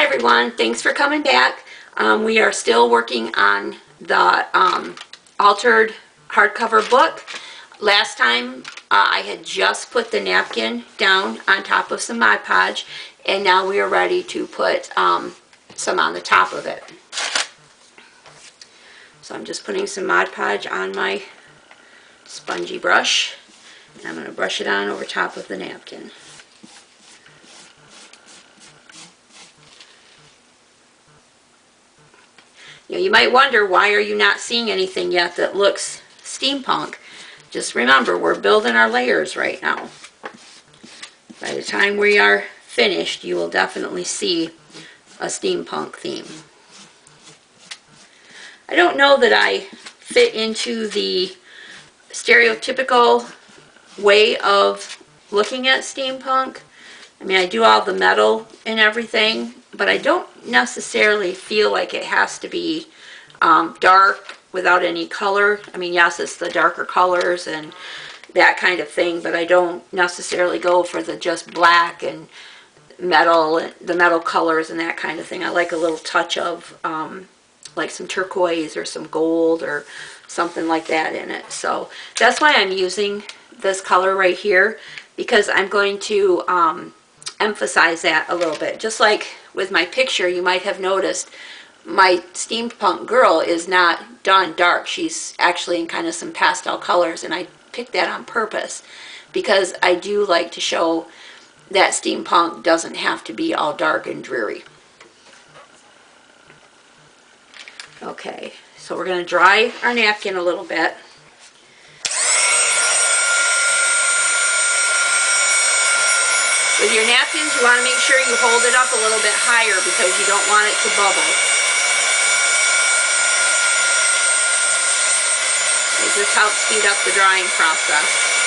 Hi everyone, thanks for coming back. We are still working on the altered hardcover book. Last time I had just put the napkin down on top of some Mod Podge, and now we are ready to put some on the top of it. So I'm just putting some Mod Podge on my spongy brush, and I'm going to brush it on over top of the napkin. You might wonder, why are you not seeing anything yet that looks steampunk? Just remember, we're building our layers right now. By the time we are finished, you will definitely see a steampunk theme. I don't know that I fit into the stereotypical way of looking at steampunk. I mean, I do all the metal and everything, but I don't necessarily feel like it has to be dark without any color. I mean, yes, it's the darker colors and that kind of thing, but I don't necessarily go for the just black and metal, the metal colors and that kind of thing. I like a little touch of like some turquoise or some gold or something like that in it. So that's why I'm using this color right here, because I'm going to emphasize that a little bit. Just like with my picture, you might have noticed my steampunk girl is not done dark. She's actually in kind of some pastel colors, and I picked that on purpose because I do like to show that steampunk doesn't have to be all dark and dreary. Okay, so we're going to dry our napkin a little bit. With your napkins, you want to make sure you hold it up a little bit higher because you don't want it to bubble. It just helps speed up the drying process.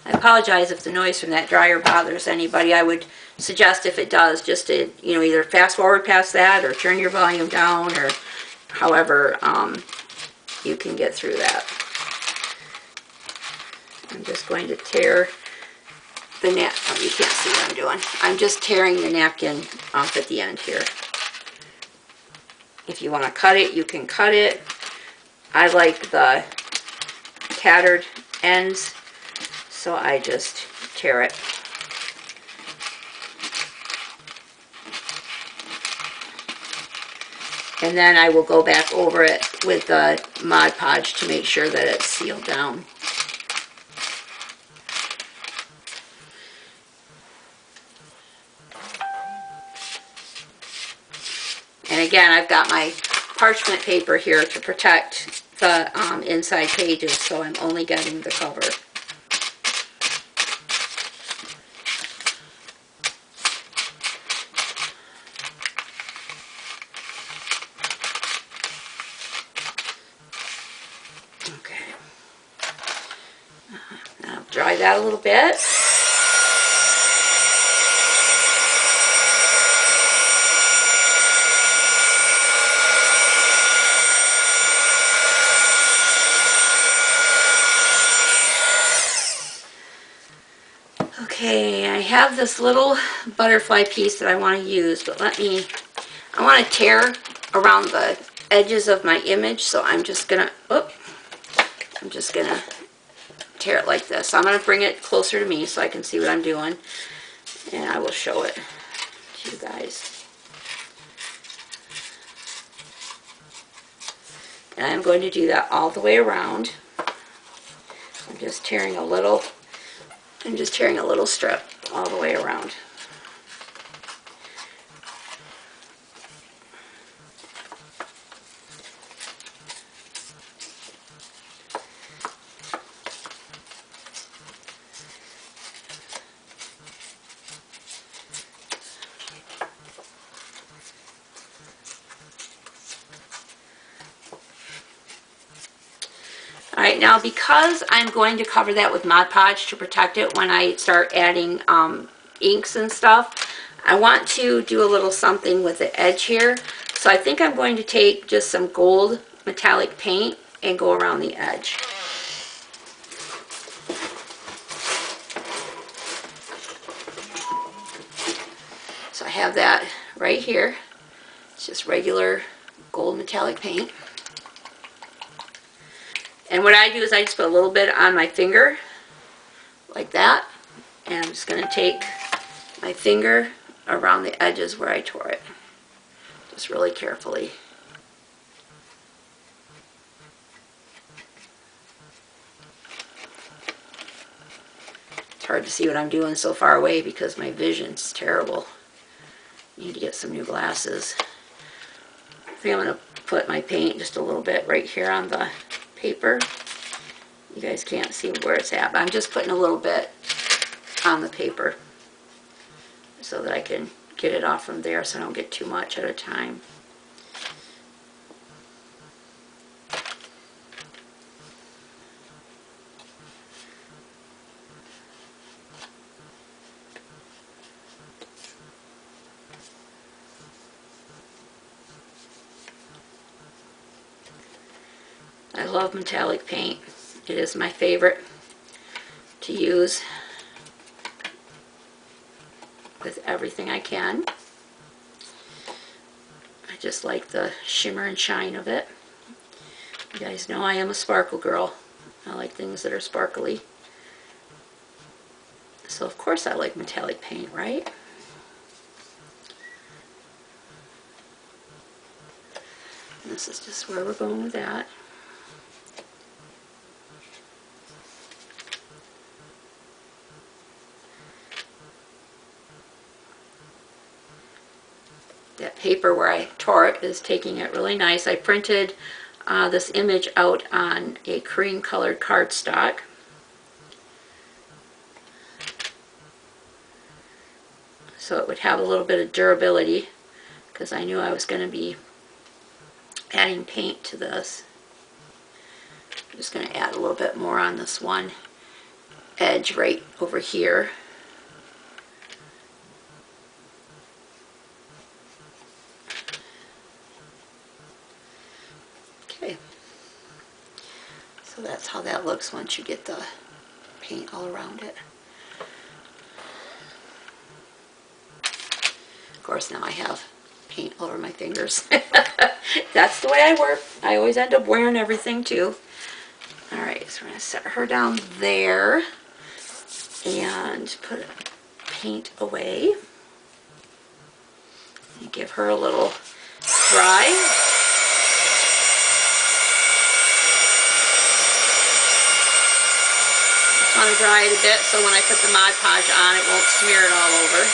I apologize if the noise from that dryer bothers anybody. I would suggest, if it does, just to, either fast forward past that or turn your volume down, or however you can get through that. I'm just going to tear the you can't see what I'm doing. I'm just tearing the napkin off at the end here. If you want to cut it, you can cut it. I like the tattered ends, so I just tear it. And then I will go back over it with the Mod Podge to make sure that it's sealed down. And again, I've got my parchment paper here to protect the inside pages, so I'm only getting the cover. Okay. I'll dry that a little bit. Okay, I have this little butterfly piece that I want to use, but I want to tear around the edges of my image, so I'm just gonna tear it like this. So I'm gonna bring it closer to me so I can see what I'm doing, and I will show it to you guys. And I'm going to do that all the way around. I'm just tearing a little strip all the way around. now because I'm going to cover that with Mod Podge to protect it when I start adding inks and stuff, I want to do a little something with the edge here. So I think I'm going to take just some gold metallic paint and go around the edge. So I have that right here. It's just regular gold metallic paint. And what I do is I just put a little bit on my finger, like that. And I'm just going to take my finger around the edges where I tore it. Just really carefully. It's hard to see what I'm doing so far away because my vision's terrible. Need to get some new glasses. I think I'm going to put my paint just a little bit right here on the paper. You guys can't see where it's at, but I'm just putting a little bit on the paper so that I can get it off from there so I don't get too much at a time. I love metallic paint. It is my favorite to use with everything I can. I just like the shimmer and shine of it. You guys know I am a sparkle girl. I like things that are sparkly. So of course I like metallic paint, right? And this is just where we're going with that. That paper where I tore it is taking it really nice. I printed this image out on a cream colored cardstock. So it would have a little bit of durability because I knew I was going to be adding paint to this. I'm just going to add a little bit more on this one edge right over here. Okay, so that's how that looks once you get the paint all around it. Of course, now I have paint all over my fingers. That's the way I work. I always end up wearing everything too. Alright, so we're going to set her down there and put paint away. And give her a little dry. Just want to dry it a bit so when I put the Mod Podge on it won't smear it all over.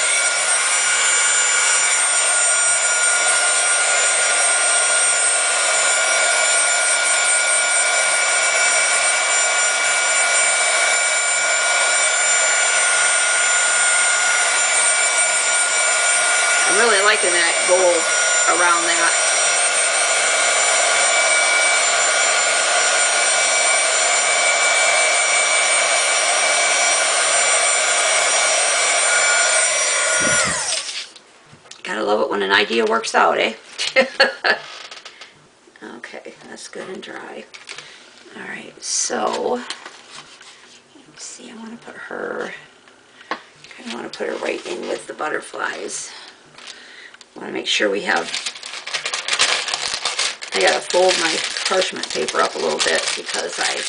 I'm really liking that gold around that. Gotta love it when an idea works out, eh? Okay, that's good and dry. Alright, so let's see, I want to put her, I want to put her right in with the butterflies. I want to make sure we have, I gotta fold my parchment paper up a little bit because I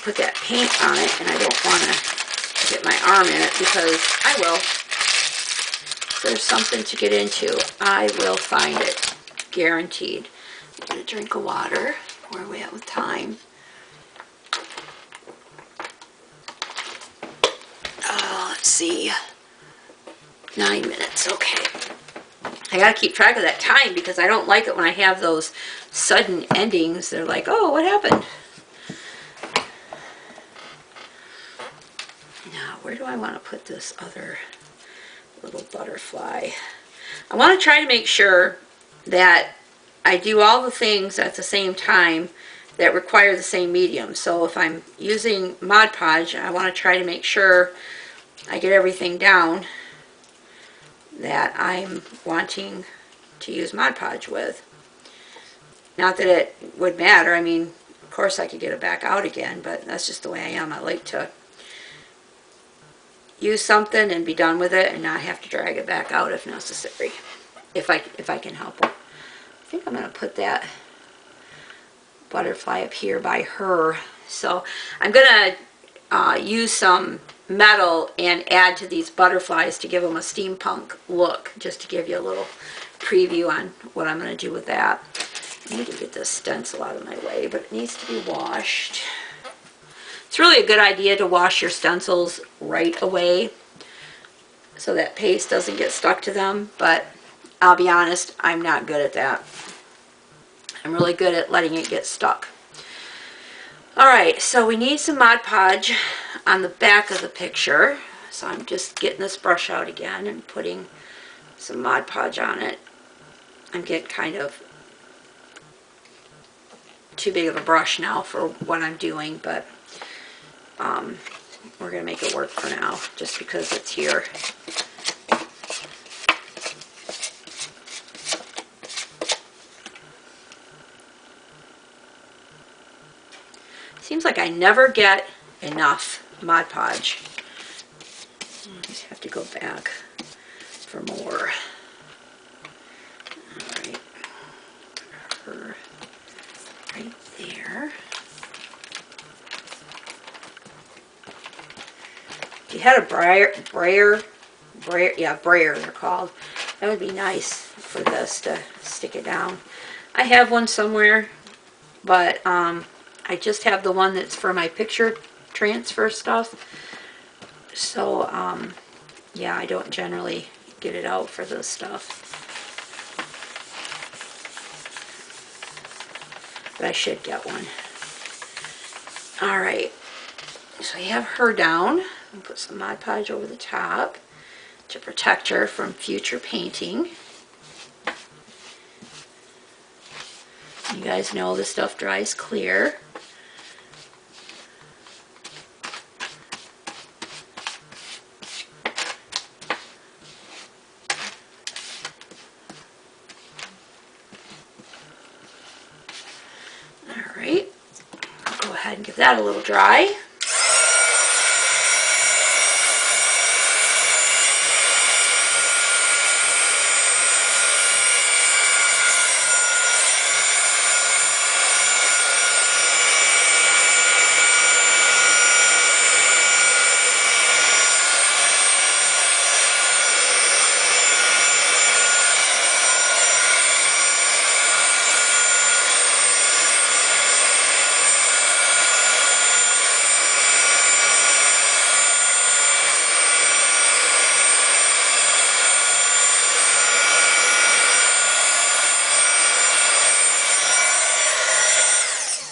put that paint on it and I don't want to get my arm in it because I will. If there's something to get into, I will find it, guaranteed. I'm going to drink of water. Where are we at with time? Let's see, 9 minutes, okay. I gotta keep track of that time because I don't like it when I have those sudden endings. They're like, oh, what happened? Now, where do I want to put this other little butterfly? I want to try to make sure that I do all the things at the same time that require the same medium. So if I'm using Mod Podge, I want to try to make sure I get everything down that I'm wanting to use Mod Podge with. Not that it would matter. I mean, of course I could get it back out again, but that's just the way I am. I like to use something and be done with it and not have to drag it back out if necessary, if I can help it. I think I'm going to put that butterfly up here by her. So I'm going to use some metal and add to these butterflies to give them a steampunk look, just to give you a little preview on what I'm going to do with that. I need to get this stencil out of my way, but it needs to be washed. It's really a good idea to wash your stencils right away so that paste doesn't get stuck to them, but I'll be honest, I'm not good at that. I'm really good at letting it get stuck. Alright, so we need some Mod Podge on the back of the picture. So I'm just getting this brush out again and putting some Mod Podge on it. I'm getting kind of too big of a brush now for what I'm doing, but we're going to make it work for now, just because it's here. Seems like I never get enough Mod Podge. I just have to go back for more. Alright. Her right there. If you had a brayer, they're called, that would be nice for this to stick it down. I have one somewhere, but I just have the one that's for my picture transfer stuff. So, yeah, I don't generally get it out for this stuff. But I should get one. Alright, so you have her down. I'll put some Mod Podge over the top to protect her from future painting. You guys know this stuff dries clear. Alright, I'll go ahead and give that a little dry.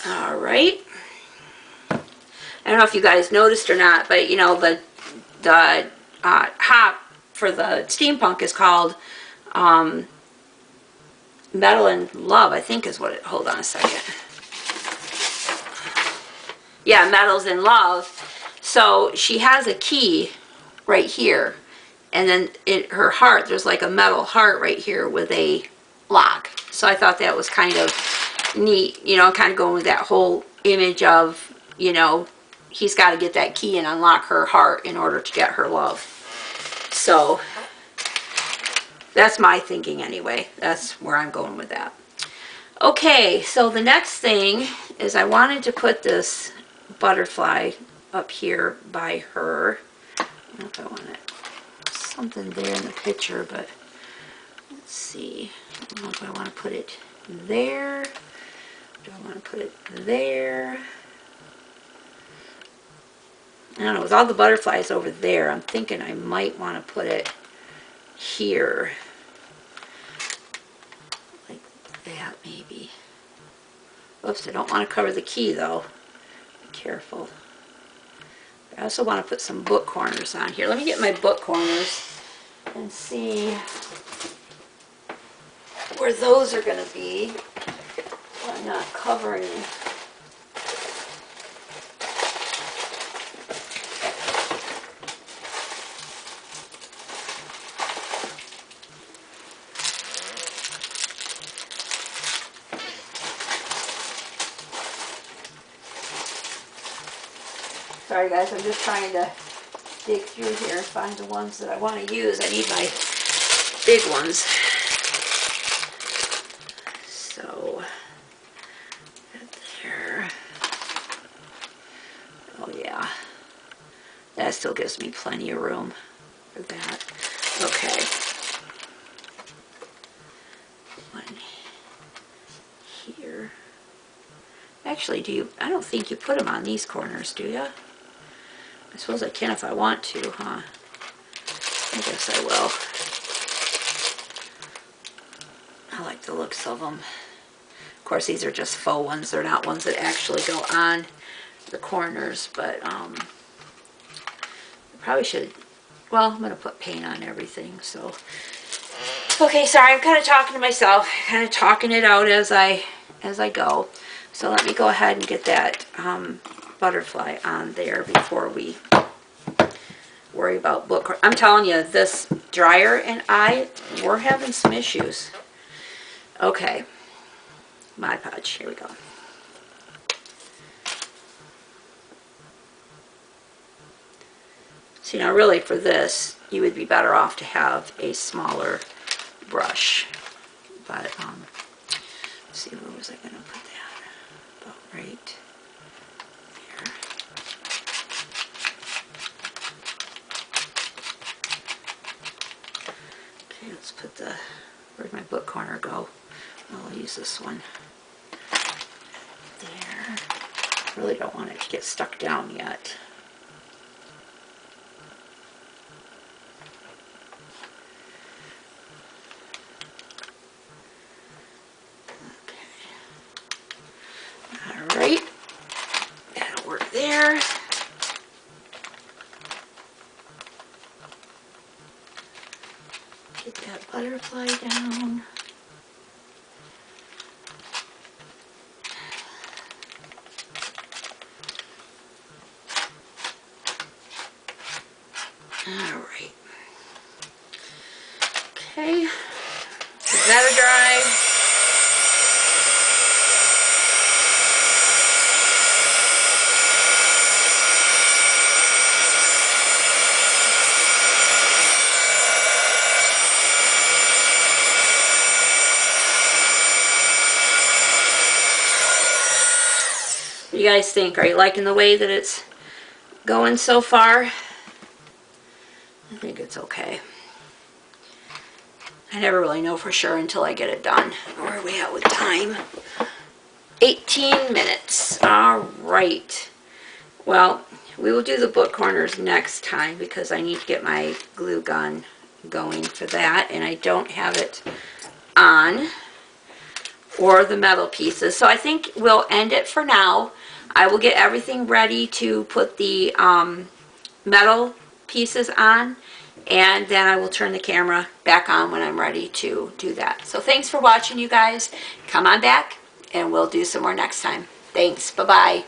Alright. I don't know if you guys noticed or not, but you know, the hop for the steampunk is called Metal and Love, I think is what it, hold on a second. Yeah, Metals in Love. So she has a key right here, and then her heart, there's like a metal heart right here with a lock. So I thought that was kind of neat, you know, kind of going with that whole image of, you know, he's got to get that key and unlock her heart in order to get her love. So that's my thinking anyway. That's where I'm going with that. Okay, so the next thing is I wanted to put this butterfly up here by her. I don't know if I want it something there in the picture, but let's see. I don't know if I want to put it there. Do I want to put it there? I don't know, with all the butterflies over there, I'm thinking I might want to put it here. Like that, maybe. Oops, I don't want to cover the key, though. Be careful. I also want to put some book corners on here. Let me get my book corners and see where those are going to be. I'm not covering Sorry guys, I'm just trying to dig through here and find the ones that I want to use. I need my big ones. So, there. Oh yeah. That still gives me plenty of room for that. Okay. One here. Actually, I don't think you put them on these corners, do you? I suppose I can if I want to, huh? I guess I will. I like the looks of them. Of course, these are just faux ones. They're not ones that actually go on the corners, but I probably should. Well, I'm going to put paint on everything, so. Okay, sorry, I'm kind of talking to myself, kind of talking it out as I go. So let me go ahead and get that butterfly on there before we worry about book. I'm telling you, this dryer and we're having some issues. Okay, Mod Podge, here we go. So, you know, really for this, you would be better off to have a smaller brush. But, let's see, where was I going to put that? About right here. Okay, let's put where'd my book corner go? I'll use this one. There. Really don't want it to get stuck down yet. Alright. That'll work there. Get that butterfly down. Alright. Okay. Give that a dry. What do you guys think? Are you liking the way that it's going so far? I think it's okay. I never really know for sure until I get it done. Where are we at with time? 18 minutes. Alright. Well, we will do the book corners next time because I need to get my glue gun going for that, and I don't have it on, or the metal pieces. So I think we'll end it for now. I will get everything ready to put the metal pieces on, and then I will turn the camera back on when I'm ready to do that. So thanks for watching, you guys. Come on back and we'll do some more next time. Thanks. Bye-bye.